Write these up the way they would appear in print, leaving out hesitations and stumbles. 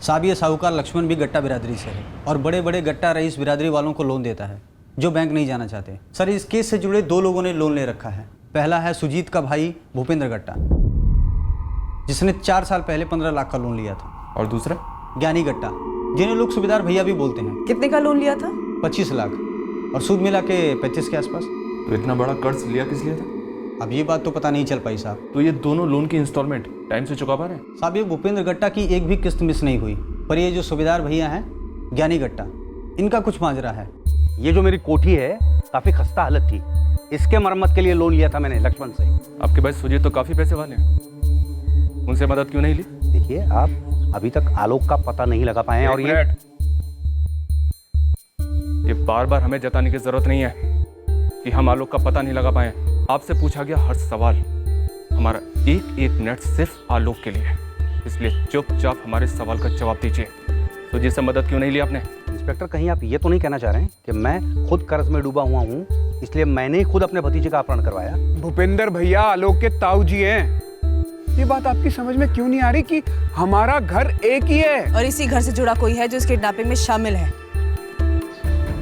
साहब ये साहूकार लक्ष्मण भी गट्टा बिरादरी से है और बड़े बड़े गट्टा रईस बिरादरी वालों को लोन देता है जो बैंक नहीं जाना चाहते। सर इस केस से जुड़े 2 लोगों ने लोन ले रखा है। पहला है सुजीत का भाई भूपेंद्र गट्टा, जिसने 4 साल पहले 15 लाख का लोन लिया था। और दूसरा ज्ञानी गट्टा, जिन्हें लोग सूबेदार भैया भी बोलते हैं। कितने का लोन लिया था? 25 लाख और सूद मिला के 35 के आसपास। तो इतना बड़ा कर्ज लिया किस लिए था? अब ये बात तो पता नहीं चल पाई साहब। तो ये दोनों लोन की इंस्टॉलमेंट टाइम से चुका पा रहे हैं? साहब ये भूपेंद्र गट्टा की एक भी किस्त मिस नहीं हुई, पर ये जो सूबेदार भैया हैं ज्ञानी गट्टा, इनका कुछ माजरा है। ये जो मेरी कोठी है काफी खस्ता हालत थी, इसके मरम्मत के लिए लोन लिया था मैंने लक्ष्मण से। आपके भाई सुजीत तो काफी पैसे वाले हैं, उनसे मदद क्यों नहीं ली? देखिए आप अभी तक आलोक का पता नहीं लगा पाए हैं और ये बार बार हमें जताने की जरूरत नहीं है कि हम आलोक का पता नहीं लगा पाए। आपसे पूछा गया हर सवाल हमारा एक एक मिनट सिर्फ आलोक के लिए है, इसलिए चुपचाप हमारे सवाल का जवाब दीजिए। तो जिससे मदद क्यों नहीं ली आपने? इंस्पेक्टर कहीं आप ये तो नहीं कहना चाह रहे हैं कि मैं खुद कर्ज में डूबा हुआ हूँ इसलिए मैंने ही खुद अपने भतीजे का अपहरण करवाया? भूपेंद्र भैया आलोक के ताऊ जी हैं। ये बात आपकी समझ में क्यों नहीं आ रही कि हमारा घर एक ही है और इसी घर से जुड़ा कोई है जो इस किडनैपिंग में शामिल है।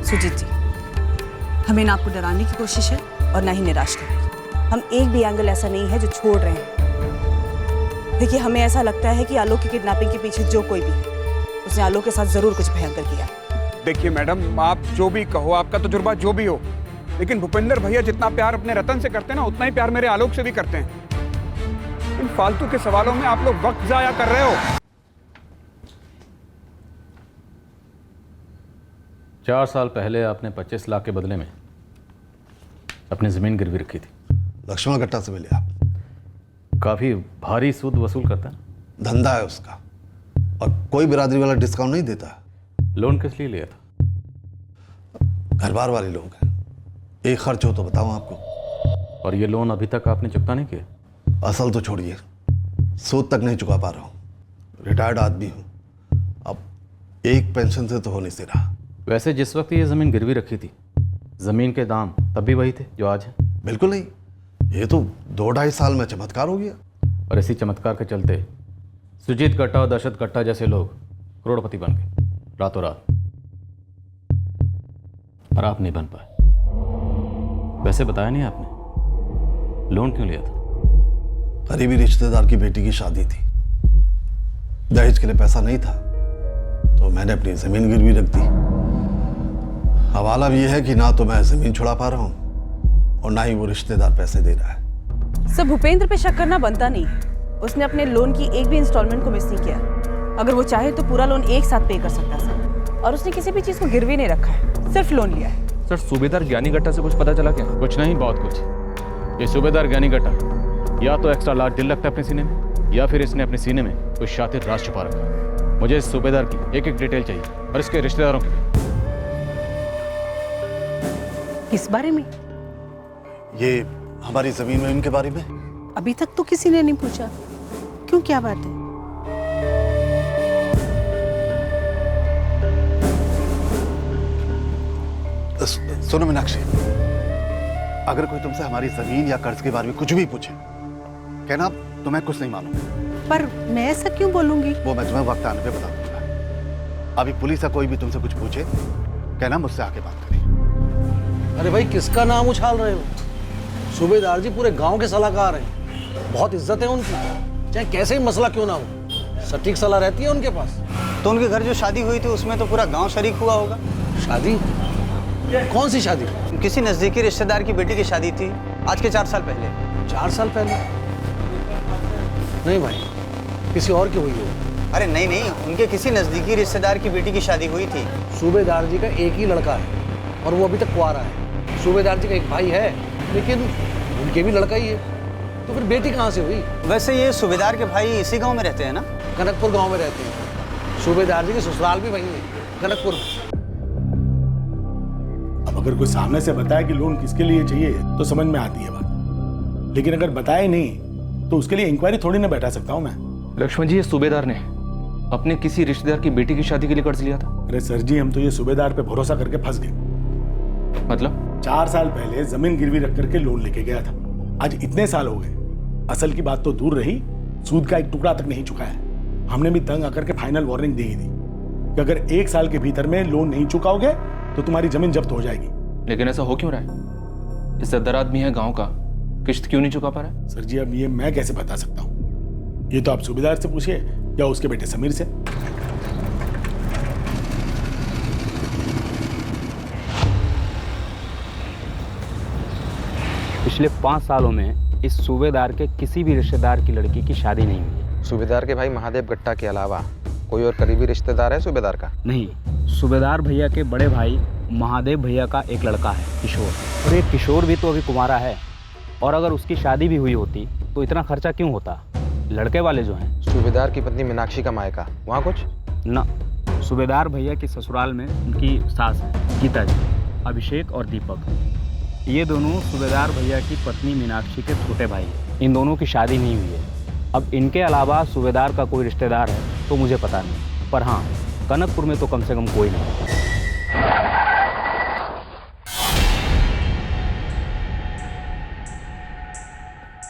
सुजीत जी, हमें ना आपको डराने की कोशिश है और ना ही निराश करने की। हम एक भी एंगल ऐसा नहीं है जो छोड़ रहे हैं। देखिए हमें ऐसा लगता है कि आलोक की किडनैपिंग के पीछे जो कोई भी है उसने आलोक के साथ जरूर कुछ भयंकर किया। देखिए मैडम, आप जो भी कहो, आपका तजुर्बा जो भी हो, लेकिन भूपेंद्र भैया जितना प्यार अपने रतन से करते हैं ना उतना ही प्यार मेरे आलोक से भी करते हैं। इन फालतू के सवालों में आप लोग वक्त जाया कर रहे हो। 4 साल पहले आपने 25 लाख के बदले में अपनी जमीन गिरवी रखी थी। लक्ष्मण गट्टा से मिले आप? काफी भारी सूद वसूल करता है। धंधा है उसका और कोई बिरादरी वाला डिस्काउंट नहीं देता। लोन किस लिए लिया था? घर बार वाले लोग हैं, एक खर्च हो तो बताऊं आपको। और ये लोन अभी तक आपने चुकता नहीं किया? असल तो छोड़िए, सूद तक नहीं चुका पा रहा हूँ। रिटायर्ड आदमी हूँ, अब एक पेंशन से तो हो नहीं रहा। वैसे जिस वक्त ये ज़मीन गिरवी रखी थी, ज़मीन के दाम तब भी वही थे जो आज हैं? बिल्कुल नहीं, ये तो 2-2.5 साल में चमत्कार हो गया। और इसी चमत्कार के चलते सुजीत गट्टा और दशरथ गट्टा जैसे लोग करोड़पति बन गए रातों रात, और आप नहीं बन पाए। वैसे बताया नहीं आपने लोन क्यों लिया था? करीबी रिश्तेदार की बेटी की शादी थी, दहेज के लिए पैसा नहीं था तो मैंने अपनी जमीन गिरवी रख दी। हवाला भी यह है कि ना तो मैं जमीन छुड़ा पा रहा हूं और ना ही वो रिश्तेदार पैसे दे रहा है। सब भूपेंद्र पे शक करना बनता नहीं। उसने अपने लोन की एक भी इंस्टॉलमेंट को मिस नहीं किया। अगर वो चाहे तो पूरा लोन एक साथ पे कर सकता है और उसने किसी भी चीज को गिरवी नहीं रखा है, सिर्फ लोन लिया है। सर सूबेदार ज्ञानी गट्टा से कुछ पता चला क्या? कुछ नहीं, बहुत कुछ। ये सूबेदार ज्ञानी गट्टा या तो एक्स्ट्रा लार्ज दिल रखता है अपने सीने में, या फिर इसने अपने सीने में कोई शातिर राज छुपा रखा है। मुझे इस सूबेदार की एक एक डिटेल चाहिए और इसके रिश्तेदारों की। किस बारे में? ये हमारी जमीन में इनके बारे में अभी तक तो किसी ने नहीं पूछा। क्यों, क्या बात है? सुनो मीनाक्षी, अगर कोई तुमसे हमारी जमीन या कर्ज के बारे में कुछ भी पूछे, कहना तुम्हें कुछ नहीं मालूम। पर मैं ऐसा क्यों बोलूंगी? वो मैं तुम्हें वक्त आने पे बता दूंगा। अभी पुलिस या कोई भी तुमसे कुछ पूछे, कहना मुझसे आके बात करें। अरे भाई किसका नाम उछाल रहे हो? सूबेदार जी पूरे गांव के सलाहकार हैं, बहुत इज्जत है उनकी, चाहे कैसे ही मसला क्यों ना हो, सटीक सलाह रहती है उनके पास। तो उनके घर जो शादी हुई थी उसमें तो पूरा गांव शरीक हुआ होगा। शादी? कौन सी शादी? किसी नजदीकी रिश्तेदार की बेटी की शादी थी आज के 4 साल पहले। 4 साल पहले? नहीं भाई, किसी और की हुई हो। अरे नहीं नहीं, उनके किसी नजदीकी रिश्तेदार की बेटी की शादी हुई थी। सूबेदार जी का एक ही लड़का है और वो अभी तक कुंवारा है। सूबेदार जी का एक भाई है लेकिन उनके भी लड़का ही है, तो फिर बेटी कहाँ से हुई? वैसे ये सूबेदार के भाई इसी गांव में रहते हैं ना? कनकपुर गांव में रहते हैं। सूबेदार जी के ससुराल भी वहीं है, कनकपुर में। अब अगर कोई सामने से बताए कि लोन किसके लिए चाहिए तो समझ में आती है बात, लेकिन अगर बताए नहीं तो उसके लिए इंक्वायरी थोड़ी ना बैठा सकता हूं मैं। लक्ष्मण जी, ये सूबेदार ने अपने किसी रिश्तेदार की बेटी की शादी के लिए कर्ज लिया था। अरे सर जी, हम तो ये सूबेदार पे भरोसा करके फंस गए। मतलब? 4 साल पहले जमीन गिरवी रख करके लोन लेके गया था, आज इतने साल हो गए, असल की बात तो दूर रही, सूद का एक टुकड़ा तक नहीं चुका है। हमने भी तंग आकर के फाइनल वार्निंग दी थी कि अगर 1 साल के भीतर में लोन नहीं चुकाओगे तो तुम्हारी जमीन जब्त हो जाएगी। लेकिन ऐसा हो क्यों रहा है? इज्जतदार आदमी है गांव का, किश्त क्यों नहीं चुका पा रहा है? सर जी अब ये मैं कैसे बता सकता हूँ, ये तो आप सूबेदार से पूछिए या उसके बेटे समीर से। पिछले 5 सालों में इस सूबेदार के किसी भी रिश्तेदार की लड़की की शादी नहीं हुई। सूबेदार के भाई महादेव गट्टा के अलावा कोई और करीबी रिश्तेदार है सूबेदार का? नहीं, सूबेदार भैया के बड़े भाई महादेव भैया का एक लड़का है किशोर, और ये किशोर भी तो अभी कुमारा है, और अगर उसकी शादी भी हुई होती तो इतना खर्चा क्यों होता? लड़के वाले जो हैं। सूबेदार की पत्नी मीनाक्षी का मायका वहाँ कुछ ना, सूबेदार भैया के ससुराल में उनकी सास है गीता जी, अभिषेक और दीपक। ये दोनों सूबेदार भैया की पत्नी मीनाक्षी के छोटे भाई हैं। इन दोनों की शादी नहीं हुई है। अब इनके अलावा सूबेदार का कोई रिश्तेदार है तो मुझे पता नहीं, पर हाँ कनकपुर में तो कम से कम कोई नहीं।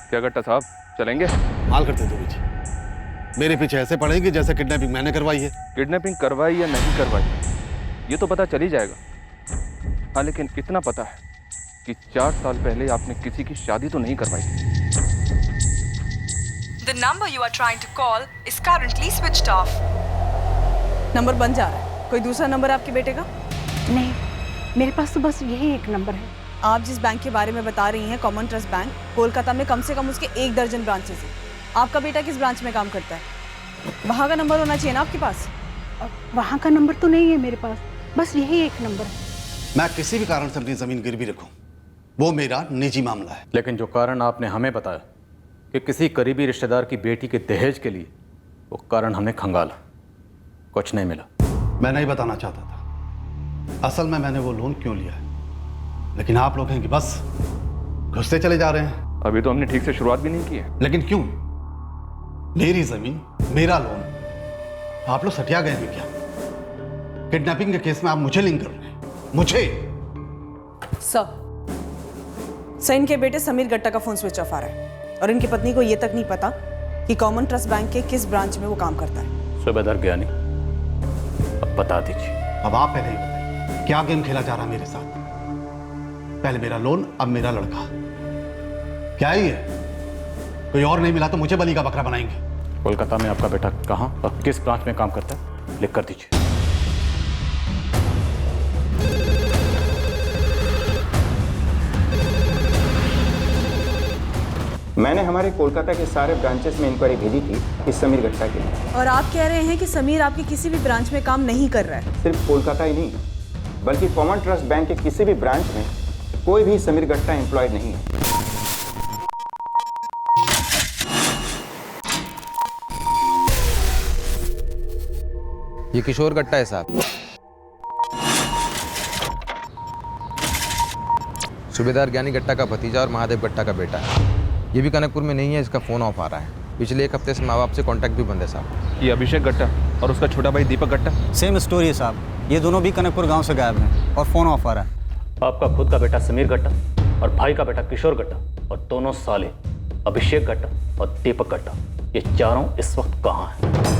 क्या गट्टा साहब, चलेंगे? माल करते दो जी, मेरे पीछे ऐसे पड़ेंगे जैसे किडनैपिंग मैंने करवाई है। किडनैपिंग करवाई या नहीं करवाई ये तो पता चल ही जाएगा। हाँ, लेकिन इतना पता है कि 4 साल पहले आपने किसी की शादी तो नहीं करवाई थी। The number you are trying to call is currently switched off. Number बंद जा रहा है। कोई दूसरा नंबर आपके बेटे का? नहीं, मेरे पास तो बस यही एक नंबर है। आप जिस बैंक के बारे में बता रही हैं, कॉमन ट्रस्ट बैंक, कोलकाता में कम से कम उसके 1 दर्जन ब्रांचेस हैं। आपका बेटा किस ब्रांच में काम करता है? वहाँ का नंबर होना चाहिए ना आपके पास। वहाँ का नंबर तो नहीं है मेरे पास, बस यही एक नंबर है। मैं किसी भी कारण से अपनी जमीन गिरवी रखूं, वो मेरा निजी मामला है। लेकिन जो कारण आपने हमें बताया कि किसी करीबी रिश्तेदार की बेटी के दहेज के लिए, वो कारण हमने खंगाला, कुछ नहीं मिला। मैं नहीं बताना चाहता था असल में मैंने वो लोन क्यों लिया है, लेकिन आप लोग हैं कि बस घुसते चले जा रहे हैं। अभी तो हमने ठीक से शुरुआत भी नहीं की है। लेकिन क्यों? मेरी जमीन, मेरा लोन, आप लोग सटिया गए हैं क्या? किडनैपिंग के केस में आप मुझे लिंक कर रहे हैं, मुझे। सर, इनके बेटे समीर गट्टा का फोन स्विच ऑफ आ रहा है और इनकी पत्नी को यह तक नहीं पता कि कॉमन ट्रस्ट बैंक के किस ब्रांच में वो काम करता है। सूबेदार ज्ञानी, अब बता दीजिए। अब आप पहले ही बताइए, क्या गेम खेला जा रहा है मेरे साथ? पहले मेरा लोन, अब मेरा लड़का। क्या ही है? कोई और नहीं मिला तो मुझे बलि का बकरा बनाएंगे। कोलकाता में आपका बेटा कहाँ और किस ब्रांच में काम करता है, लिख कर दीजिए। मैंने हमारे कोलकाता के सारे ब्रांचेस में इंक्वायरी भेजी थी इस समीर गट्टा के लिए। और आप कह रहे हैं कि समीर आपके किसी भी ब्रांच में काम नहीं कर रहा है? सिर्फ कोलकाता ही नहीं, बल्कि कॉमन ट्रस्ट बैंक के किसी भी ब्रांच में कोई भी समीर गट्टा एम्प्लॉयड नहीं है। ये किशोर गट्टा है साहब, सूबेदार ज्ञानी गट्टा का भतीजा और महादेव गट्टा का बेटा है। ये भी कनकपुर में नहीं है, इसका फोन ऑफ आ रहा है। पिछले 1 हफ्ते से माँ बाप से कांटेक्ट भी बंद है साहब। ये अभिषेक गट्टा और उसका छोटा भाई दीपक गट्टा सेम स्टोरी है साहब, ये दोनों भी कनकपुर गांव से गायब हैं और फोन ऑफ आ रहा है। आपका खुद का बेटा समीर गट्टा और भाई का बेटा किशोर गट्टा और दोनों साले अभिषेक गट्टा और दीपक गट्टा, ये चारों इस वक्त कहाँ हैं?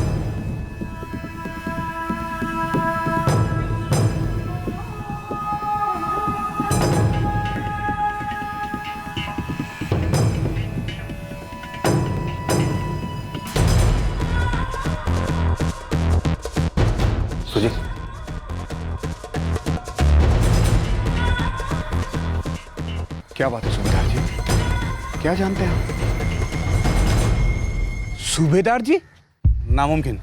सुजीत, क्या बात है सूबेदार जी? क्या जानते हैं आप? सूबेदार जी? नामुमकिन।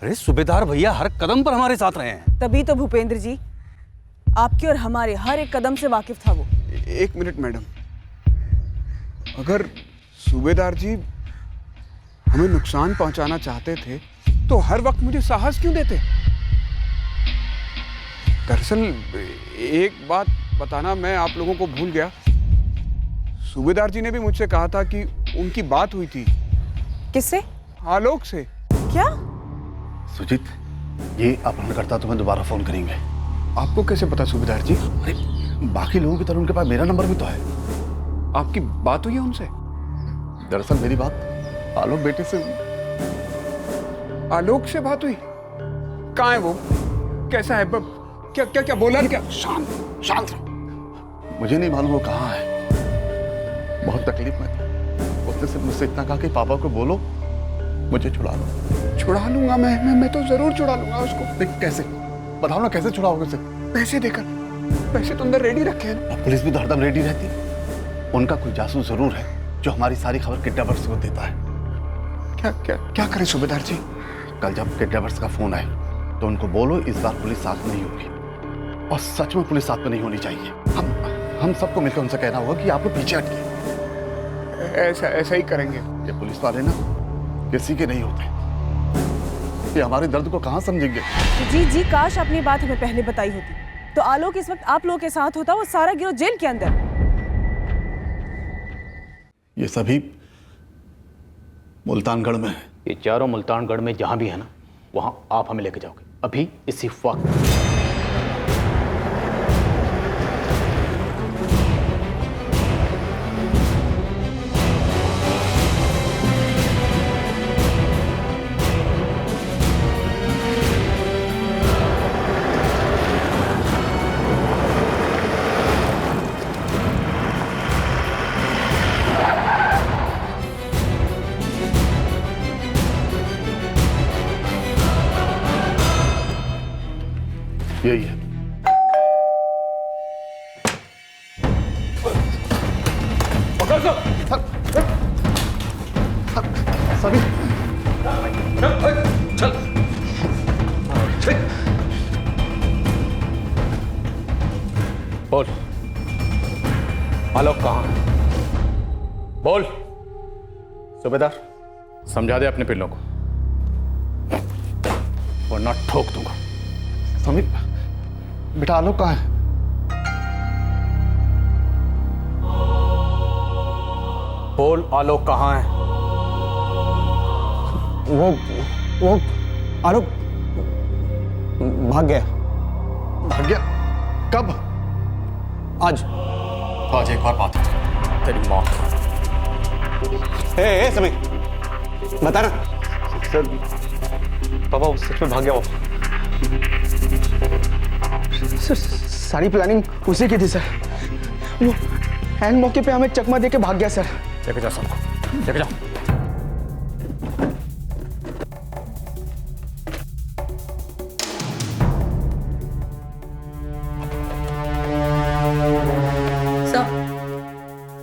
अरे सूबेदार भैया हर कदम पर हमारे साथ रहे हैं। तभी तो भूपेंद्र जी आपके और हमारे हर एक कदम से वाकिफ था वो। 1 मिनट मैडम, अगर सूबेदार जी हमें नुकसान पहुंचाना चाहते थे तो हर वक्त मुझे साहस क्यों देते? दरअसल एक बात बताना मैं आप लोगों को भूल गया। सूबेदार जी ने भी मुझसे कहा था कि उनकी बात हुई थी। किससे? आलोक से। क्या? सुजीत, ये अपहरणकर्ता तुम्हें दोबारा फोन करेंगे। आपको कैसे पता सूबेदार जी? अरे बाकी लोगों की तरह उनके पास मेरा नंबर भी तो है। आपकी बात हुई है उनसे? दरअसल मेरी बात आलोक बेटे से। आलोक से बात हुई? कहाँ है वो? कैसा है? क्या क्या क्या बोला? क्या? शांत शांत रहो। मुझे नहीं मालूम वो कहाँ है। बहुत तकलीफ में था। उसने सिर्फ मुझसे इतना कहा कि पापा को बोलो मुझे छुड़ा लो। छुड़ा लूंगा मैं तो जरूर छुड़ा लूंगा उसको। लेकिन कैसे? बताओ ना, कैसे छुड़ाओगे उसे? पैसे देकर। पैसे तो अंदर रेडी रखे हैं। अब पुलिस भी तो हरदम रेडी रहती है। उनका कोई जासूस जरूर है जो हमारी सारी खबर किडनैपर्स को देता है। क्या क्या क्या करें सूबेदार जी? कल जब किडनैपर्स का फोन आए तो उनको बोलो इस बार पुलिस साथ नहीं होगी, और सच में पुलिस साथ में नहीं होनी चाहिए। हम सबको मिलकर उनसे कहना होगा कि आप लोग पीछे हटिए। ऐसा ही करेंगे। ये पुलिस वाले ना किसी के नहीं होते। ये हमारे दर्द को कहाँ समझेंगे? जी, काश आपने बात हमें पहले बताई होती तो आलोक इस वक्त आप लोगों के साथ होता, वो सारा गिरोह जेल के अंदर। ये सभी मुल्तानगढ़ में है। ये चारों मुल्तानगढ़ में जहाँ भी है ना, वहाँ आप हमें लेके जाओगे अभी इसी वक्त। यही है। सभी चल। बोल, आलोक कहाँ है? बोल। सूबेदार, समझा दे अपने पिल्लों को वरना ठोक दूंगा। समीर, बेटा आलोक कहाँ है? बोल, आलोक कहाँ है? वो आलोक भाग गया। भाग गया? कब? आज एक बार बात है। तेरी माँ। ए समीर, बता ना। सर, पापा वो सच में भाग गया। वो सर, सारी प्लानिंग उसी की थी सर। वो एंड मौके पे हमें चकमा देके भाग गया सर। लेके जाओ सबको, लेके जाओ।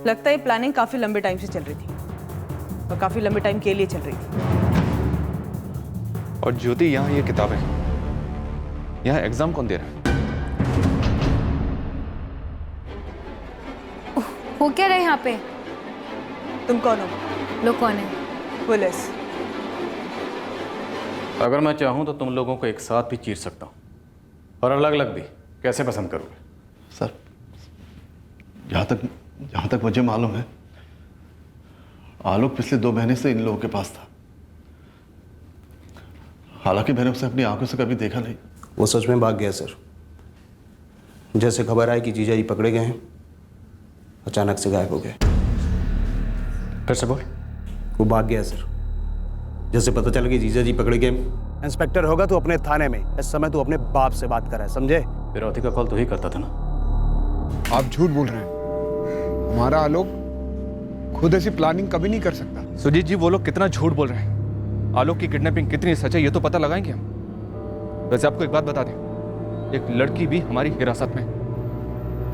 लगता है ये प्लानिंग काफी लंबे टाइम से चल रही थी और काफी लंबे टाइम के लिए चल रही थी। और ज्योति, यहाँ ये किताबें, यहाँ एग्जाम कौन दे रहा है? हो क्या रहा है यहाँ पे? तुम कौन हो? लोग कौन है? पुलिस। अगर मैं चाहूं तो तुम लोगों को एक साथ भी चीर सकता हूं, और अलग अलग भी। कैसे पसंद करोगे? सर, जहाँ तक मुझे मालूम है, आलोक पिछले 2 महीने से इन लोगों के पास था। हालांकि मैंने उसे अपनी आंखों से कभी देखा नहीं। वो सच में भाग गया सर। जैसे खबर आई कि जीजा जी पकड़े गए हैं, अचानक से गायब हो गए। फिर से बोल। वो भाग गया सर। जैसे पता चला कि जीजा जी पकड़े गए। इंस्पेक्टर होगा तो अपने थाने में, इस समय तू अपने बाप से बात कर रहा है, समझे? फिरौती का कॉल तो ही करता था ना। आप झूठ बोल रहे हैं। हमारा आलोक खुद ऐसी प्लानिंग कभी नहीं कर सकता। सुजीत जी, वो लोग कितना झूठ बोल रहे हैं। आलोक की किडनैपिंग कितनी सच है ये तो पता लगाएंगे हम। वैसे आपको एक बात बता दें, एक लड़की भी हमारी हिरासत में।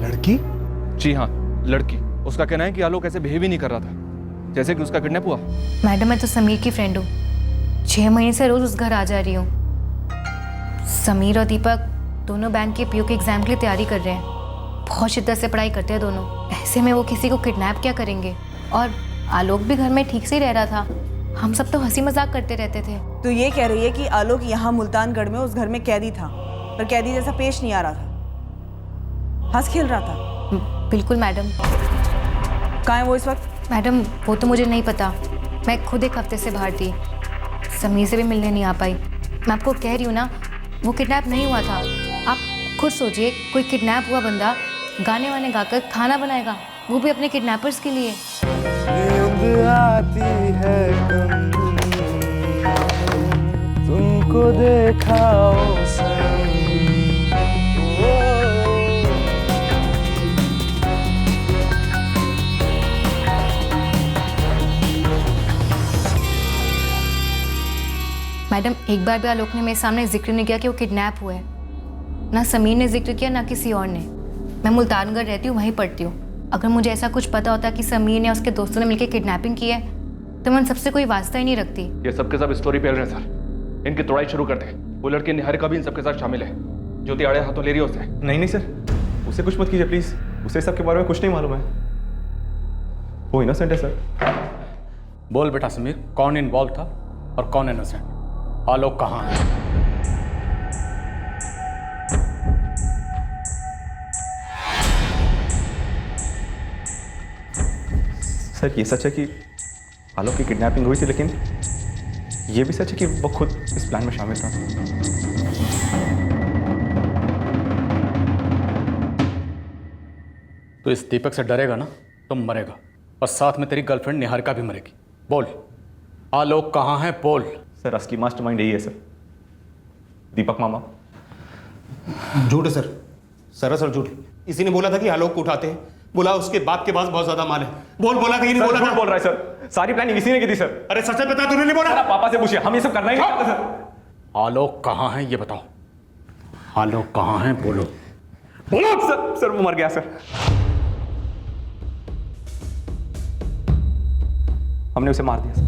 लड़की? जी हाँ, लड़की। उसका कहना है कि आलोक ऐसे बिहेव ही नहीं कर रहा था जैसे कि उसका किडनैप हुआ। मैडम, मैं तो समीर की फ्रेंड हूँ। 6 महीने से रोज उस घर आ जा रही हूँ। समीर और दीपक दोनों बैंक के पीओ के एग्जाम के लिए तैयारी कर रहे हैं। बहुत शिद्दत से पढ़ाई करते हैं दोनों। ऐसे में वो किसी को किडनैप क्या करेंगे? और आलोक भी घर में ठीक से ही रह रहा था। हम सब तो हंसी मजाक करते रहते थे। तो ये कह रही है कि आलोक यहाँ मुल्तानगढ़ में उस घर में कैदी था, पर कैदी जैसा पेश नहीं आ रहा था, हंस खेल रहा था। बिल्कुल मैडम। कहाँ है वो इस वक्त? मैडम, वो तो मुझे नहीं पता। मैं खुद एक हफ्ते से बाहर थी, समीर से भी मिलने नहीं आ पाई। मैं आपको कह रही हूँ ना, वो किडनैप नहीं हुआ था। आप खुद सोचिए, कोई किडनैप हुआ बंदा गाने वाने गाकर खाना बनाएगा, वो भी अपने किडनैपर्स के लिए। नींद आती है कम तो को देखा ओ सनम। मैडम, एक बार भी आलोक ने मेरे सामने जिक्र नहीं किया कि वो किडनैप हुआ है। ना समीर ने जिक्र किया, ना किसी और ने। मैं मुल्तानगढ़ रहती हूँ, वहीं पढ़ती हूँ। अगर मुझे ऐसा कुछ पता होता कि समीर ने उसके दोस्तों ने मिलकर किडनैपिंग की है तो मैं उन सबसे कोई वास्ता ही नहीं रखती। ये सबके सब स्टोरी फैल रहे हैं सर। इनकी तोड़ाई शुरू करते हैं। वो लड़की निहारिका भी इन सबके साथ शामिल है। ज्योति आड़े हाथों ले रही है उसे। नहीं सर, उसे कुछ मत कीजिए प्लीज। उसे सब के बारे में कुछ नहीं मालूम है। वो इनोसेंट है सर। बोल बेटा समीर, कौन इन्वॉल्व था और कौन इनोसेंट? आलोक कहाँ है? सर ये सच है कि आलोक की किडनैपिंग हुई थी, लेकिन ये भी सच है कि वो खुद इस प्लान में शामिल था। तो इस दीपक से डरेगा ना तो मरेगा, और साथ में तेरी गर्लफ्रेंड निहारिका भी मरेगी। बोल, आलोक कहाँ है? बोल। सर असली मास्टरमाइंड यही है सर, दीपक मामा। झूठ है सर, सरासर झूठ। इसी ने बोला था कि आलोक को उठाते हैं। बोला उसके बाप के पास बहुत ज्यादा माल है। बोला था कि नहीं बोला था? बोल रहा है सर, सारी प्लानिंग इसी ने की थी सर। अरे सच बता, तूने नहीं बोला? पापा से पूछिए, हम ये सब करना ही नहीं चाहते सर। आलोक कहाँ है ये बताओ। आलोक कहाँ है? बोलो बोलो। सर वो मर गया सर। हमने उसे मार दिया सर।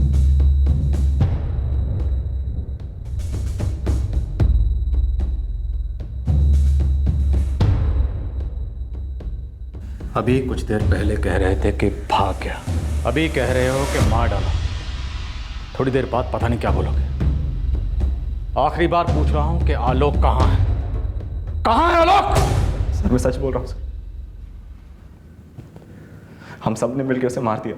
अभी कुछ देर पहले कह रहे थे कि भाग गया, अभी कह रहे हो कि मार डाला। थोड़ी देर बाद पता नहीं क्या बोलोगे। आखिरी बार पूछ रहा हूं कि आलोक कहाँ है? कहाँ है आलोक? सर मैं सच बोल रहा हूं सर, हम सब ने मिलकर उसे मार दिया।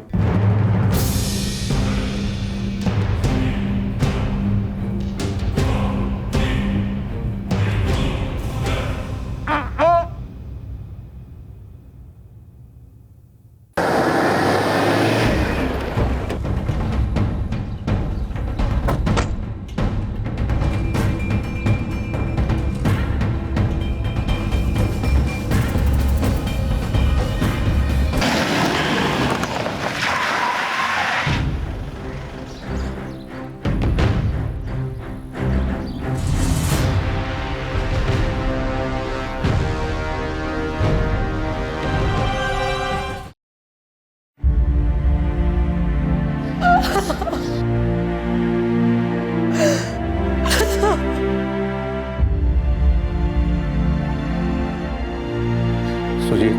सुजीत,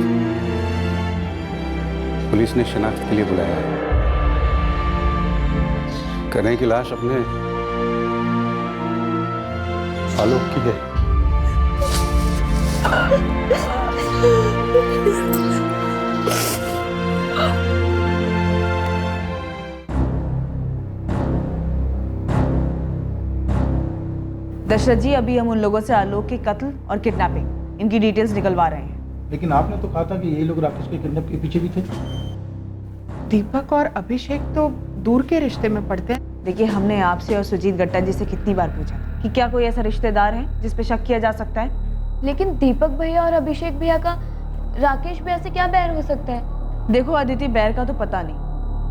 पुलिस ने शनाख्त के लिए बुलाया है। कह रहे हैं कि लाश अपने आलोक की है। दशरथ जी, अभी हम उन लोगों से आलोक के कत्ल और किडनैपिंग इनकी डिटेल्स निकलवा रहे हैं। लेकिन आपने तो कहा था कि ये लोग राकेश के किडनैप के पीछे भी थे। दीपक और अभिषेक तो दूर के रिश्ते में पड़ते हैं। देखिए, हमने आपसे और सुजीत गट्टा जी से कितनी बार पूछा कि क्या कोई ऐसा रिश्तेदार है जिस पे शक किया जा सकता है। लेकिन दीपक भैया और अभिषेक भैया का राकेश भैया से क्या बैर हो सकता है? देखो अदिति, बैर का तो पता नहीं,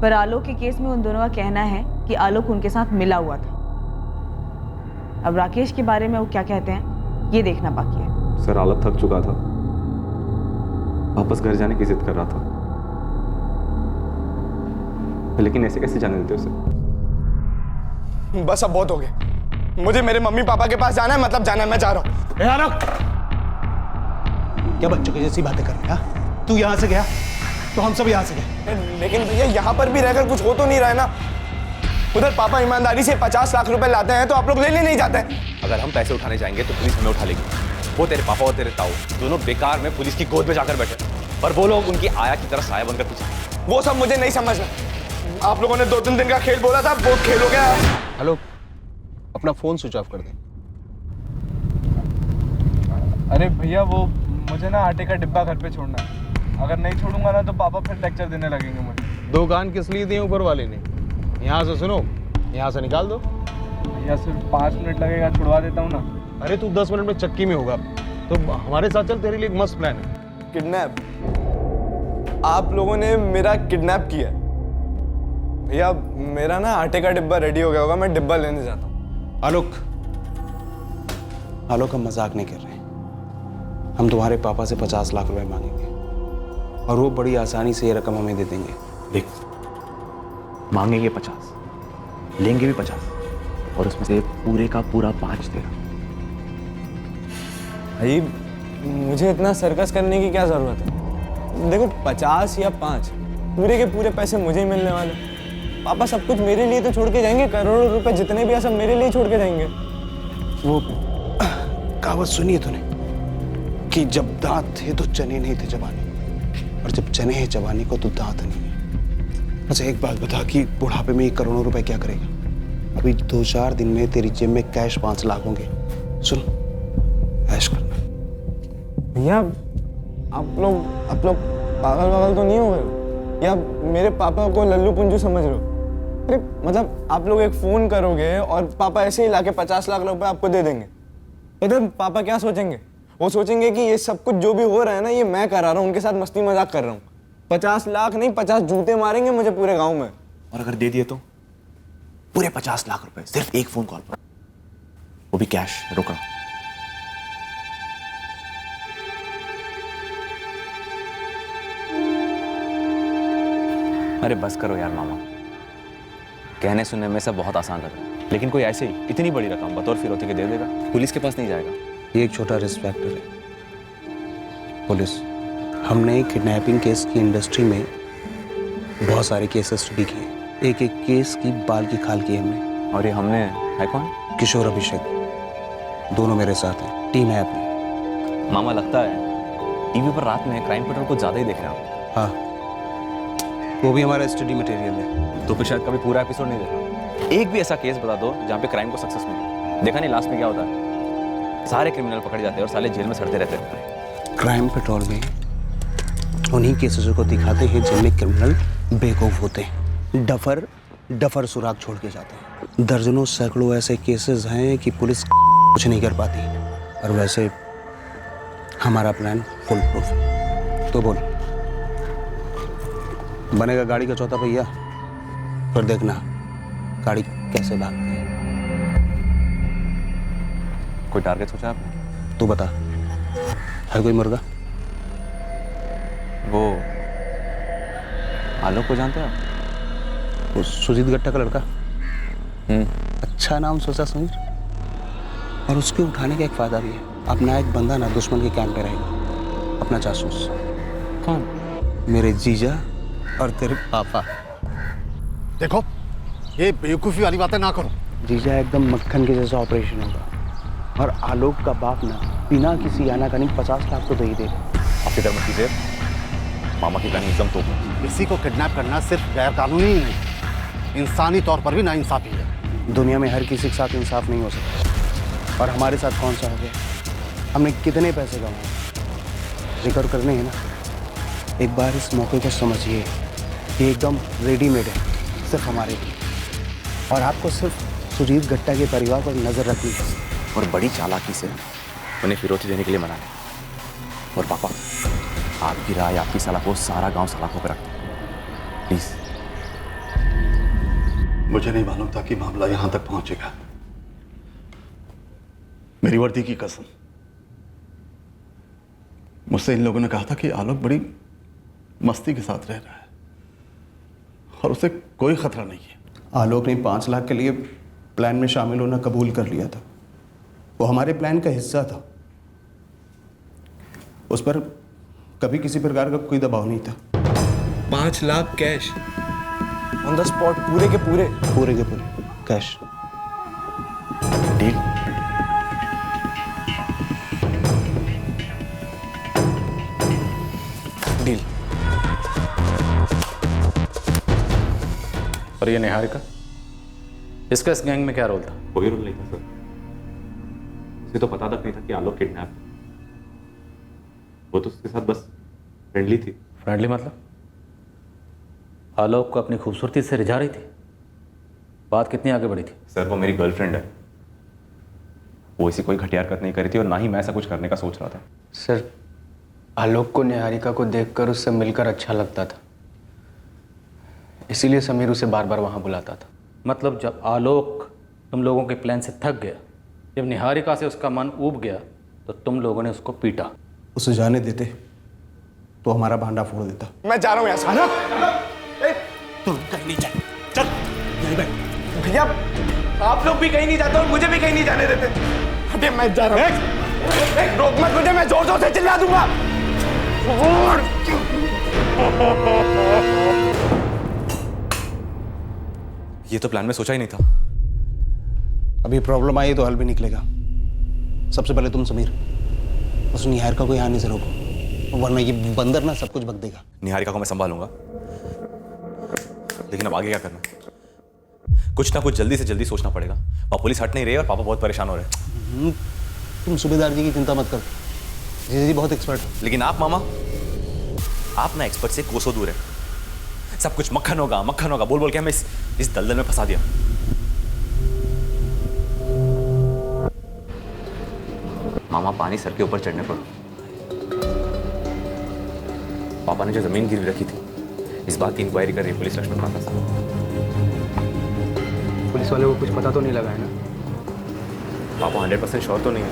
पर आलोक के केस में उन दोनों का कहना है कि आलोक उनके साथ मिला हुआ था। अब राकेश के बारे में वो क्या कहते हैं ये देखना बाकी है। सर आलोक थक चुका था, वापस घर जाने की जिद कर रहा था, लेकिन ऐसे कैसे जाने देते उसे? बस अब बहुत हो गया। मुझे मेरे मम्मी पापा के पास जाना है, मतलब जाना है। मैं जा रहा हूँ। आलोक, क्या बच्चों की जैसी बातें कर रहे हैं? तू यहाँ से गया तो हम सब यहाँ से गए। लेकिन भैया यहाँ पर भी रहकर कुछ हो तो नहीं रहा है ना। उधर पापा ईमानदारी से 50 लाख रुपए लाते हैं तो आप लोग लेने नहीं जाते हैं। अगर हम पैसे उठाने जाएंगे तो पुलिस हमें उठा लेगी। वो तेरे पापा और तेरे ताऊ दोनों बेकार में पुलिस की गोद में जाकर बैठे, और वो लोग उनकी आया की तरह साया बनकर पीछे। वो सब मुझे नहीं समझना। आप लोगों ने 2-3 दिन का खेल बोला था, वो खेल हो गया। हेलो, अपना फोन स्विच ऑफ कर दे। अरे भैया, वो मुझे ना आटे का डिब्बा घर पे छोड़ना है। अगर नहीं छोड़ूंगा ना तो पापा फिर लेक्चर देने लगेंगे मुझे। 2 कान किस लिए दिए ऊपर वाले ने? यहाँ से सुनो, यहाँ से निकाल दो। या सिर्फ 5 मिनट लगेगा, छुड़वा देता हूँ ना। अरे तू 10 मिनट में चक्की में होगा, तो हमारे साथ चल, तेरे लिए एक मस्त प्लान है। किडनैप? आप लोगों ने मेरा किडनैप किया? भैया मेरा ना आटे का डिब्बा रेडी हो गया होगा, मैं डिब्बा लेने जाता हूँ। आलोक, आलोक हम मजाक नहीं कर रहे। हम तुम्हारे पापा से 50 लाख रुपए मांगेंगे और वो बड़ी आसानी से ये रकम हमें दे देंगे। देख, मांगेंगे 50, लेंगे भी 50, और उसमें से पूरे का पूरा 5 तेरा। भाई मुझे इतना सर्कस करने की क्या जरूरत है? देखो 50 या 5, पूरे के पूरे पैसे मुझे ही मिलने वाले। पापा सब कुछ मेरे लिए तो छोड़ के जाएंगे, करोड़ों रुपए जितने भी है सब मेरे लिए छोड़ के जाएंगे। वो कहावत सुनी है तूने कि जब दांत थे तो चने नहीं थे चबाने, और जब चने हैं चबाने को तो दांत नहीं है। अच्छा एक बात बता कि बुढ़ापे में 1 करोड़ रुपए क्या करेगा? अभी 2-4 दिन में तेरी जेब में कैश 5 लाख होंगे। सुन, ऐश करना। भैया आप लोग पागल तो नहीं हो गए? या मेरे पापा को लल्लू पुंजू समझ रहे हो? अरे मतलब आप लोग एक फोन करोगे और पापा ऐसे ही लाके 50 लाख रुपए आपको दे देंगे। इधर पापा क्या सोचेंगे? वो सोचेंगे कि ये सब कुछ जो भी हो रहा है ना, ये मैं करा रहा हूँ, उनके साथ मस्ती मजाक कर रहा हूँ। 50 लाख नहीं, 50 जूते मारेंगे मुझे पूरे गांव में। और अगर दे दिए तो पूरे 50 लाख रुपए सिर्फ एक फोन कॉल पर, वो भी कैश, रोकड़ा। अरे बस करो यार मामा, कहने सुनने में सब बहुत आसान लग रहा है, लेकिन कोई ऐसे ही इतनी बड़ी रकम बतौर फिरौती के दे देगा? पुलिस के पास नहीं जाएगा? ये एक छोटा रिस्क फैक्टर है। पुलिस, हमने किडनैपिंग केस की इंडस्ट्री में बहुत सारे केसेस स्टडी किए। एक एक केस की बाल की खाल की हमने। और ये हमने है कौन? किशोर, अभिषेक, दोनों मेरे साथ हैं। टीम है अपनी। मामा लगता है टीवी पर रात में क्राइम पेट्रोल को ज्यादा ही देख रहे हैं। हाँ, वो भी हमारा स्टडी मटेरियल है। तो फिर शायद कभी पूरा एपिसोड नहीं देखा। एक भी ऐसा केस बता दो जहाँ पे क्राइम को सक्सेस मिले। देखा नहीं लास्ट में क्या होता है? सारे क्रिमिनल पकड़े जाते हैं और साले जेल में सड़ते रहते हैं। क्राइम पेट्रोल में उन्हीं केसेस को दिखाते हैं जिनमें क्रिमिनल बेवकूफ होते हैं, डफर सुराग छोड़ के जाते हैं। दर्जनों सैकड़ों ऐसे केसेस हैं कि पुलिस कुछ नहीं कर पाती। और वैसे हमारा प्लान फुल प्रूफ है। तो बोल, बनेगा गाड़ी का चौथा पहिया? फिर देखना गाड़ी कैसे भागती है। कोई टारगेट सोचा आपने? तू बता, है कोई मुर्गा? वो आलोक को जानते हो आप? वो सुजीत गट्टा का लड़का। अच्छा नाम सोचा समीर। और उसके उठाने का एक फायदा भी है। अपना एक बंदा ना दुश्मन के कैंप पे रहेगा, अपना जासूस। कौन? मेरे जीजा और तेरे पापा। देखो, ये बेवकूफ़ी वाली बातें ना करो। जीजा एकदम मक्खन के जैसा ऑपरेशन होगा, और आलोक का बाप ना बिना किसी आनाकानी 50 लाख तो दे ही देगा। आपकी तरफ कीजिए, मामा की प्लानिंग एकदम तो किसी को किडनैप करना सिर्फ गैर कानूनी नहीं, इंसानी तौर पर भी नाइंसाफी है। दुनिया में हर किसी के साथ इंसाफ नहीं हो सकता, और हमारे साथ कौन सा हो गया? हमने कितने पैसे कमाए, जिक्र करने हैं ना। एक बार इस मौके को समझिए, ये एकदम रेडीमेड है सिर्फ हमारे लिए, और आपको सिर्फ सुजीत गट्टा के परिवार पर नजर रखनी है और बड़ी चालाकी से उन्हें फिरौती देने के लिए मनाने। और पापा, आपकी राय, आपकी सलाह को सारा गांव सलाखों पर रखता है, प्लीज। मुझे नहीं मालूम था कि मामला यहां तक पहुंचेगा। मेरी वर्दी की कसम, मुझसे इन लोगों ने कहा था कि आलोक बड़ी मस्ती के साथ रह रहा है और उसे कोई खतरा नहीं है। आलोक ने 5 लाख के लिए प्लान में शामिल होना कबूल कर लिया था। वो हमारे प्लान का हिस्सा था। उस पर कभी किसी प्रकार का कोई दबाव नहीं था। 5 lakh cash on the spot, पूरे के पूरे कैश। डील। डील। और ये निहारिका, इसका इस गैंग में क्या रोल था? कोई रोल नहीं था सर। उसे तो पता तक नहीं था कि आलोक किडनैप। वो तो उसके साथ बस फ्रेंडली थी। फ्रेंडली मतलब? आलोक को अपनी खूबसूरती से रिझा रही थी? बात कितनी आगे बढ़ी थी? सर वो मेरी गर्लफ्रेंड है, वो ऐसी कोई घटिया हरकत नहीं करी थी और ना ही मैं ऐसा कुछ करने का सोच रहा था। सर, आलोक को निहारिका को देखकर उससे मिलकर अच्छा लगता था, इसीलिए समीर उसे बार बार वहाँ बुलाता था। मतलब जब आलोक तुम लोगों के प्लान से थक गया, जब निहारिका से उसका मन ऊब गया, तो तुम लोगों ने उसको पीटा। उसे जाने देते तो हमारा भांडा फोड़ देता। मैं जा रहा हूँ यहाँ से। तुम कहीं नहीं जाए, चल यहीं बैठ। भैया आप लोग भी कहीं नहीं जाते और मुझे भी कहीं नहीं जाने देते। अबे मैं जा रहा हूँ। रोक मत मुझे, मैं जोर जोर से चिल्ला दूंगा। ये तो प्लान में सोचा ही नहीं था। अभी प्रॉब्लम आई तो हल भी निकलेगा। सबसे पहले तुम समीर, उस निहारिका को यहाँ आने से रोको, वरना ये बंदर ना सब कुछ बक देगा। निहारिका को मैं संभालूंगा, लेकिन अब आगे क्या करना? कुछ ना कुछ जल्दी से जल्दी सोचना पड़ेगा। वहाँ पुलिस हट नहीं रही और पापा बहुत परेशान हो रहे हैं। तुम सूबेदार जी की चिंता मत करो, जी बहुत एक्सपर्ट है। लेकिन आप मामा, आप ना एक्सपर्ट से कोसों दूर है। सब कुछ मक्खन होगा बोल बोल के हमें इस दलदल में फंसा दिया। मामा पानी सर के ऊपर चढ़ने पर पापा ने जो जमीन गिरवी रखी थी, इस बात की इंक्वायरी कर रही पुलिस लक्ष्मण माता साहब। पुलिस वाले को कुछ पता तो नहीं लगा है ना? पापा 100% श्योर तो नहीं है,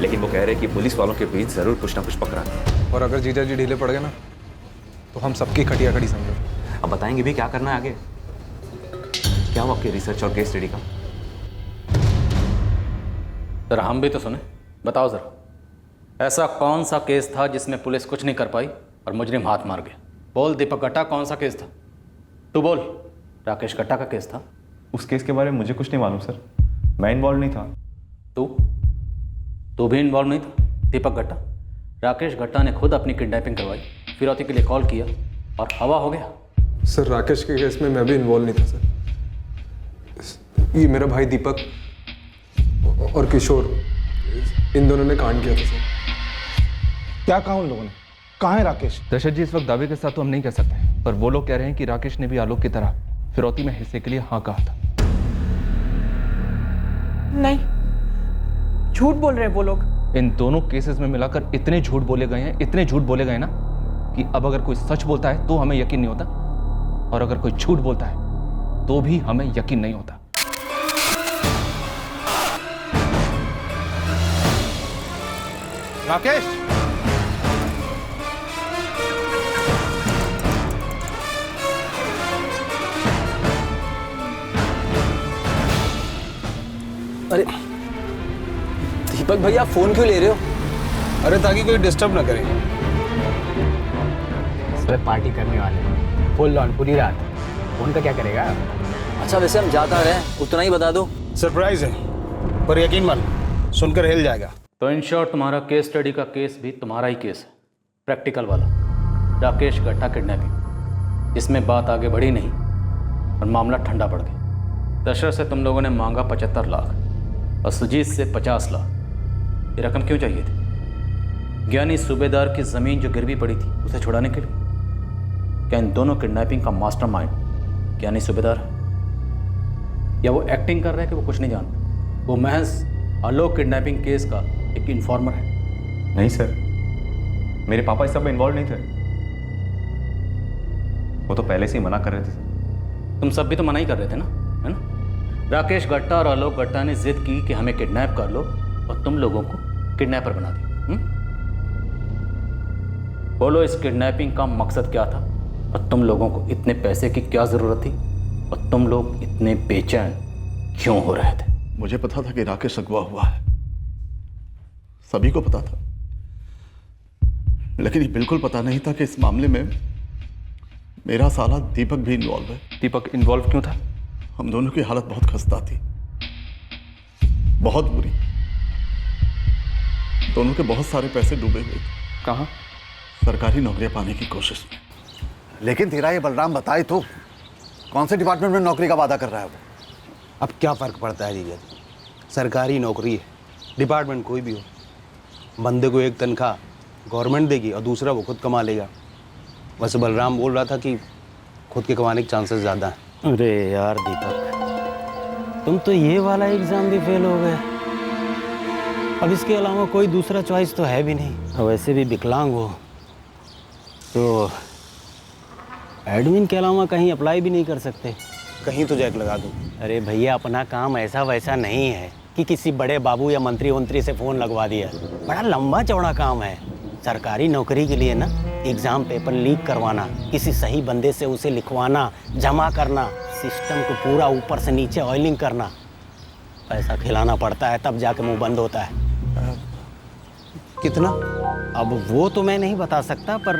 लेकिन वो कह रहे हैं कि पुलिस वालों के बीच जरूर कुछ ना कुछ पकड़ा है। और अगर जीजा जी ढीले पड़ गए ना, तो हम सबकी खटिया खड़ी समझो। अब बताएंगे भी क्या करना है आगे? क्या हुआ आपके रिसर्च और केस स्टडी का? जरा हम भी तो सुने, बताओ जरा, ऐसा कौन सा केस था जिसमें पुलिस कुछ नहीं कर पाई और मुजरिम हाथ मार गया? बोल दीपक गट्टा, कौन सा केस था? तू बोल। राकेश गट्टा का केस था। उस केस के बारे में मुझे कुछ नहीं मालूम सर, मैं इन्वॉल्व नहीं था। तू भी इन्वॉल्व नहीं था? दीपक गट्टा, राकेश गट्टा ने खुद अपनी किडनैपिंग करवाई, फिरौती के लिए कॉल किया और हवा हो गया। सर राकेश के केस में मैं भी इन्वॉल्व नहीं था सर। ये मेरा भाई दीपक और किशोर, इन दोनों ने कांड किया था सर। क्या कहा उन लोगों ने? कहाँ है राकेश? दशरथ जी, इस वक्त दावे के साथ तो हम नहीं कह सकते, पर वो लोग कह रहे हैं कि राकेश ने भी आलोक की तरह फिरौती में हिस्से के लिए हाँ कहा था। नहीं, झूठ बोल रहे हैं वो लोग। इन दोनों केसेस में मिलाकर इतने झूठ बोले गए हैं, इतने झूठ बोले गए ना, कि अब अगर कोई सच बोलता है तो हमें यकीन नहीं होता, और अगर कोई झूठ बोलता है तो भी हमें यकीन नहीं होता। राकेश, अरे दीपक भैया फोन क्यों ले रहे हो? अरे ताकि कोई डिस्टर्ब ना करे। सब पार्टी करने वाले हैं, फुल ऑन पूरी रात। फोन का क्या करेगा? अच्छा वैसे हम जाता रहे, उतना ही बता दो। सरप्राइज है, पर यकीन मान सुनकर हिल जाएगा। तो इन शॉर्ट तुम्हारा केस स्टडी का केस भी तुम्हारा ही केस है, प्रैक्टिकल वाला, राकेश गट्टा किडनैपिंग। इसमें बात आगे बढ़ी नहीं और मामला ठंडा पड़ गया। दशरथ से तुम लोगों ने मांगा 75 लाख और सुजीत से 50 लाख। ये रकम क्यों चाहिए थी? ज्ञानी सूबेदार की ज़मीन जो गिरवी पड़ी थी उसे छुड़ाने के लिए? क्या इन दोनों किडनैपिंग का मास्टरमाइंड ज्ञानी सूबेदार है, या वो एक्टिंग कर रहे हैं कि वो कुछ नहीं जानते? वो महज आलोक किडनैपिंग केस का एक इन्फॉर्मर है। नहीं सर, मेरे पापा इस सब में इन्वॉल्व नहीं थे, वो तो पहले से ही मना कर रहे थे सर। तुम सब भी तो मना ही कर रहे थे ना, है ना? राकेश गट्टा और आलोक गट्टा ने जिद की कि हमें किडनैप कर लो और तुम लोगों को किडनैपर बना दिया। बोलो, इस किडनैपिंग का मकसद क्या था और तुम लोगों को इतने पैसे की क्या ज़रूरत थी और तुम लोग इतने बेचैन क्यों हो रहे थे? मुझे पता था कि राकेश अगवा हुआ है, सभी को पता था, लेकिन ये बिल्कुल पता नहीं था कि इस मामले में मेरा साला दीपक भी इन्वॉल्व है। दीपक इन्वॉल्व क्यों था? हम दोनों की हालत बहुत खस्ता थी, बहुत बुरी। दोनों के बहुत सारे पैसे डूबे हुए थे। कहाँ? सरकारी नौकरियां पाने की कोशिश में। लेकिन तेरा ये बलराम बताए तो, कौन से डिपार्टमेंट में नौकरी का वादा कर रहा है वो? अब क्या फर्क पड़ता है जीजा जी, सरकारी नौकरी है, डिपार्टमेंट कोई भी हो, बंदे को एक तनख्वाह गवर्नमेंट देगी और दूसरा वो खुद कमा लेगा। वैसे बलराम बोल रहा था कि खुद के कमाने के चांसेस ज़्यादा हैं। अरे यार दीपक, तुम तो ये वाला एग्जाम भी फेल हो गए। अब इसके अलावा कोई दूसरा चॉइस तो है भी नहीं। और वैसे भी विकलांग हो तो एडमिन के अलावा कहीं अप्लाई भी नहीं कर सकते। कहीं तो जैक लगा दूं। अरे भैया, अपना काम ऐसा वैसा नहीं है कि किसी बड़े बाबू या मंत्री वंत्री से फ़ोन लगवा दिया। बड़ा लंबा चौड़ा काम है। सरकारी नौकरी के लिए ना एग्ज़ाम पेपर लीक करवाना, किसी सही बंदे से उसे लिखवाना, जमा करना, सिस्टम को पूरा ऊपर से नीचे ऑयलिंग करना, पैसा खिलाना पड़ता है, तब जाके मुंह बंद होता है। कितना? अब वो तो मैं नहीं बता सकता, पर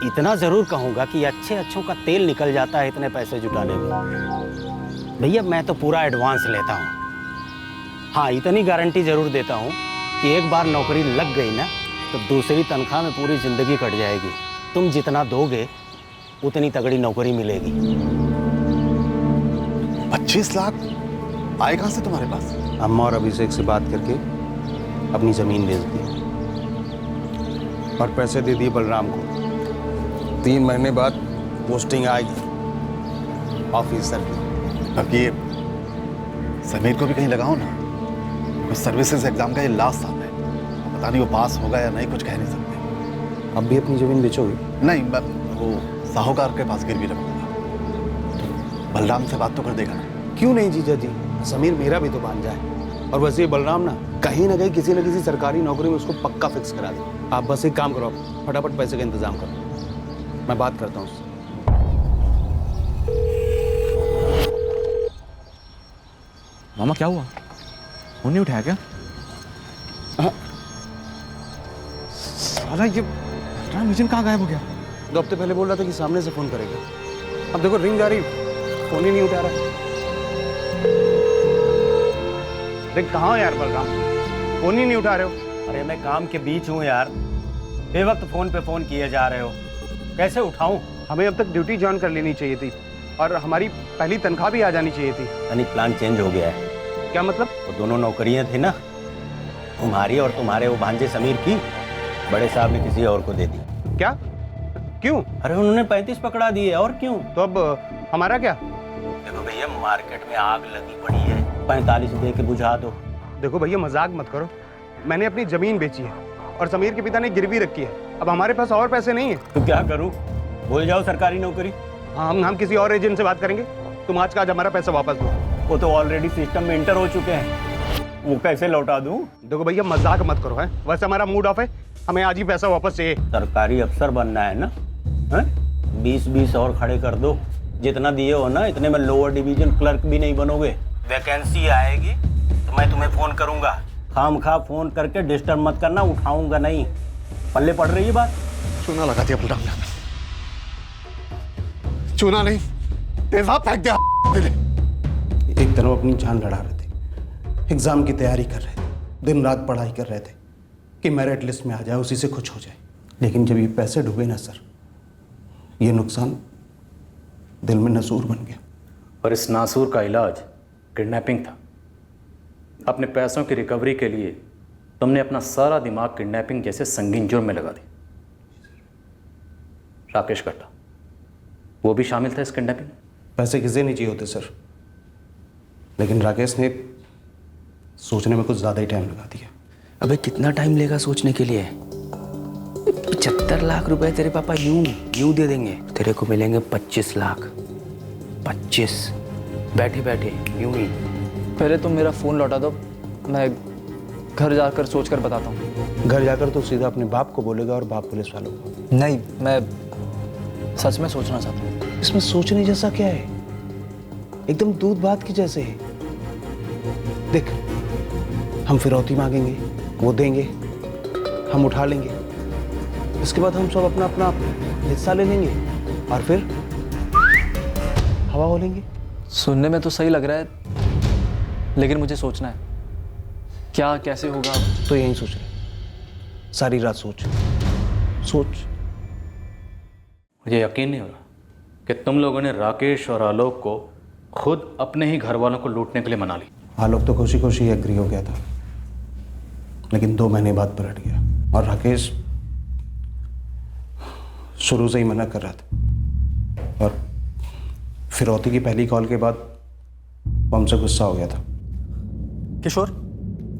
इतना ज़रूर कहूँगा कि अच्छों का तेल निकल जाता है इतने पैसे जुटाने में। भैया, मैं तो पूरा एडवांस लेता हूँ। हाँ, इतनी गारंटी ज़रूर देता हूँ कि एक बार नौकरी लग गई ना तो दूसरी तनख्वाह में पूरी ज़िंदगी कट जाएगी। तुम जितना दोगे उतनी तगड़ी नौकरी मिलेगी। 25 लाख आए कहाँ से तुम्हारे पास? अम्मा और अभिषेक से बात करके अपनी ज़मीन बेच दी और पैसे दे दिए बलराम को। 3 महीने बाद पोस्टिंग आएगी ऑफिसर की। अब ये समीर को भी कहीं लगाओ ना। कुछ सर्विसेज एग्जाम का ये लास्ट साल है, पता नहीं वो पास होगा या नहीं, कुछ कह नहीं सकते। अब भी अपनी ज़मीन बेचोगे? नहीं, मैं वो साहूकार के पास गिरवी रखूंगा। तो बलराम से बात तो कर देगा ना? क्यों नहीं जीजा जी, समीर मेरा भी तो भांजा है। और वैसे बलराम ना कहीं किसी न किसी सरकारी नौकरी में उसको पक्का फिक्स करा दे। आप बस एक काम करो, आप फटाफट पैसे का इंतजाम करो, मैं बात करता हूँ उससे। मामा क्या हुआ? फोन नहीं उठाया क्या? साला ये मिशन कहाँ गायब हो गया? 2 हफ्ते पहले बोल रहा था कि सामने से फोन करेगा। अब देखो रिंग जा रही, फोन ही नहीं उठा रहा। अरे कहाँ हो यार बलराम, फोन ही नहीं उठा रहे हो? अरे मैं काम के बीच हूँ यार, बेवक्त फ़ोन पे फ़ोन किए जा रहे हो, कैसे उठाऊं? हमें अब तक ड्यूटी ज्वाइन कर लेनी चाहिए थी और हमारी पहली तनख्वाह भी आ जानी चाहिए थी। यानी प्लान चेंज हो गया है। क्या मतलब? वो दोनों नौकरियां थी ना, तुम्हारी और तुम्हारे वो भांजे समीर की, बड़े साहब ने किसी और को दे दी। क्या? क्यों? अरे उन्होंने 35 पकड़ा दिए, और क्यों? तो अब हमारा क्या? देखो भैया, मार्केट में आग लगी पड़ी है, 45 दे के बुझा दो। देखो भैया, मजाक मत करो। मैंने अपनी जमीन बेची है और समीर के पिता ने गिरवी रखी है। अब हमारे पास और पैसे नहीं है। तो क्या करूं? भूल जाओ सरकारी नौकरी। हम किसी और एजेंट से बात करेंगे। तुम आज का आज हमारा पैसा वापस दो। वो तो ऑलरेडी सिस्टम में इंटर हो चुके हैं, वो कैसे लौटा दूं? देखो भैया, मजाक मत करो है, वैसे हमारा मूड ऑफ है, हमें आज ही पैसा वापस चाहिए। सरकारी अफसर बनना है ना, 20-20 और खड़े कर दो। जितना दिए हो ना, इतने में लोअर डिवीजन क्लर्क भी नहीं बनोगे। वैकेंसी आएगी तो मैं तुम्हें फोन करूंगा। खामखा फोन करके डिस्टर्ब मत करना, उठाऊंगा नहीं। पल्ले पड़ रही है बात? चूना लगा दिया बलराम ने। चूना नहीं, तेजाब फेंक दिया। एक तरफ अपनी जान लड़ा रहे थे, एग्जाम की तैयारी कर रहे थे, दिन रात पढ़ाई कर रहे थे कि मेरिट लिस्ट में आ जाए, उसी से कुछ हो जाए। लेकिन जब ये पैसे डूबे ना सर, ये नुकसान दिल में नसूर बन गया। और इस नासूर का इलाज किडनैपिंग था। अपने पैसों की रिकवरी के लिए तुमने अपना सारा दिमाग किडनैपिंग जैसे संगीन जुर्म में लगा दी। राकेश गट्टा, वो भी शामिल था इस किडनैपिंग में? पैसे किसे नहीं चाहिए होते सर, लेकिन राकेश ने सोचने में कुछ ज़्यादा ही टाइम लगा दिया। अबे कितना टाइम लेगा सोचने के लिए? 75 लाख रुपए तेरे पापा यूं दे देंगे, तेरे को मिलेंगे 25 लाख। 25 बैठे बैठे यूं ही। पहले तुम मेरा फ़ोन लौटा दो, मैं घर जाकर सोच कर बताता हूँ। घर जाकर तो सीधा अपने बाप को बोलेगा और बाप पुलिस वालों को। नहीं, मैं सच में सोचना चाहता हूँ। इसमें सोचने जैसा क्या है? एकदम दूध भात की जैसे है। देख, हम फिरौती मांगेंगे, वो देंगे, हम उठा लेंगे, इसके बाद हम सब अपना अपना हिस्सा ले लेंगे और फिर हवा हो लेंगे। सुनने में तो सही लग रहा है, लेकिन मुझे सोचना है क्या कैसे होगा। तो यही सोच रहे, सारी रात सोच। मुझे यकीन नहीं हो रहा कि तुम लोगों ने राकेश और आलोक को खुद अपने ही घर वालों को लूटने के लिए मना ली। आलोक तो खुशी खुशी एग्री हो गया था, लेकिन 2 महीने बाद पलट गया। और राकेश शुरू से ही मना कर रहा था, और फिरौती की पहली कॉल के बाद वो हमसे गुस्सा हो गया था। किशोर,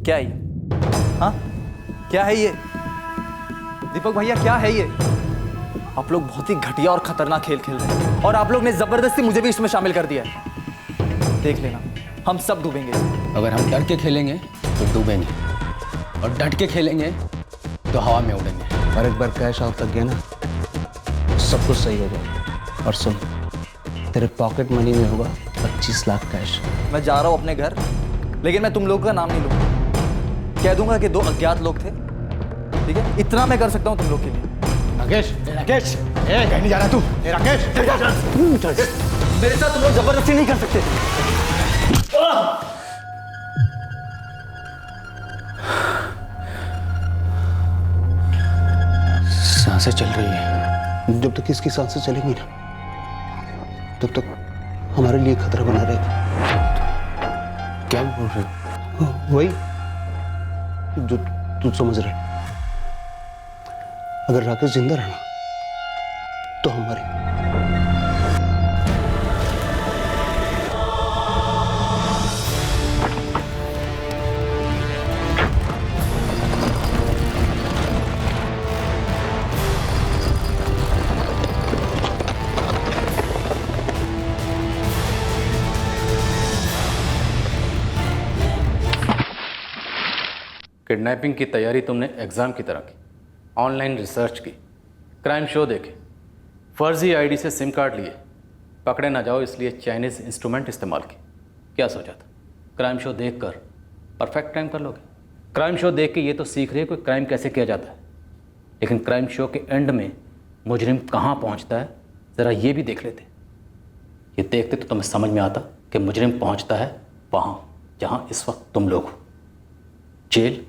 क्या है ये? हाँ, क्या है ये? दीपक भैया, क्या है ये? आप लोग बहुत ही घटिया और खतरनाक खेल खेल रहे हैं और आप लोग ने जबरदस्ती मुझे भी इसमें शामिल कर दिया है। देख लेना, हम सब डूबेंगे इसमें। अगर हम डर के खेलेंगे तो डूबेंगे, और डट के खेलेंगे तो हवा में उड़ेंगे। और एक बार कैश आउट लग गया ना, सब कुछ सही हो जाएगा। और सुन, तेरे पॉकेट मनी में होगा 25 लाख कैश। मैं जा रहा हूँ अपने घर, लेकिन मैं तुम लोगों का नाम नहीं लूंगा। कह दूंगा कि 2 अज्ञात लोग थे, ठीक है? इतना मैं कर सकता हूँ तुम लोग के लिए। राकेश, राकेश, कहीं नहीं जा रहा तू? राकेश, मेरे साथ तुम लोग जबरदस्ती नहीं कर सकते। सांसें चल रही है। जब तक इसकी सांसें चलेंगी ना, तब तक हमारे लिए खतरा बना रहेगा। क्या बोल रहे हो? वही जो तू समझ रहे। अगर राकेश जिंदा रहा तो हमारी किडनैपिंग की तैयारी तुमने एग्ज़ाम की तरह की, ऑनलाइन रिसर्च की, क्राइम शो देखे, फर्जी आईडी से सिम कार्ड लिए, पकड़े ना जाओ इसलिए चाइनीज़ इंस्ट्रूमेंट इस्तेमाल किए। क्या सोचा था? क्राइम शो देखकर परफेक्ट क्राइम कर लोगे? क्राइम शो देख के ये तो सीख रहे हो कि क्राइम कैसे किया जाता है, लेकिन क्राइम शो के एंड में मुजरिम कहाँ पहुँचता है ज़रा ये भी देख लेते। ये देखते तो तुम्हें समझ में आता कि मुजरिम पहुँचता है वहाँ जहाँ इस वक्त तुम लोग हो, जेल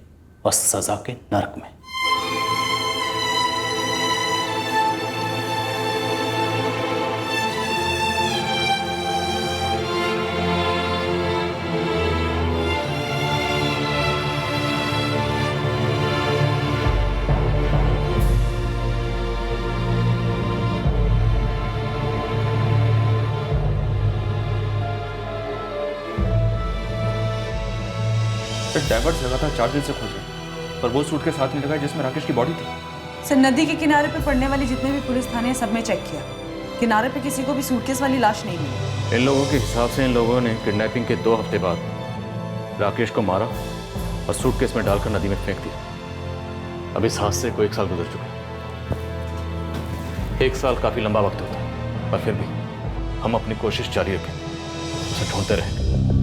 और सज़ा के नरक में। डाइवर्स लगातार 4 दिन से खोज रहे, पर वो सूट के साथ नहीं लगा जिसमें राकेश की बॉडी थी। सर, नदी के किनारे पे पड़ने वाले जितने भी पुलिस थाने हैं सब में चेक किया, किनारे पे किसी को भी सूटकेस वाली लाश नहीं मिली। इन लोगों के हिसाब से इन लोगों ने किडनैपिंग के 2 हफ्ते बाद राकेश को मारा और सूटकेस में डालकर नदी में फेंक दिया। अब इस हादसे को 1 साल गुजर चुका है। 1 साल काफ़ी लंबा वक्त होता है, पर फिर भी हम अपनी कोशिश जारी रखें, उसे ढूंढते रहेंगे।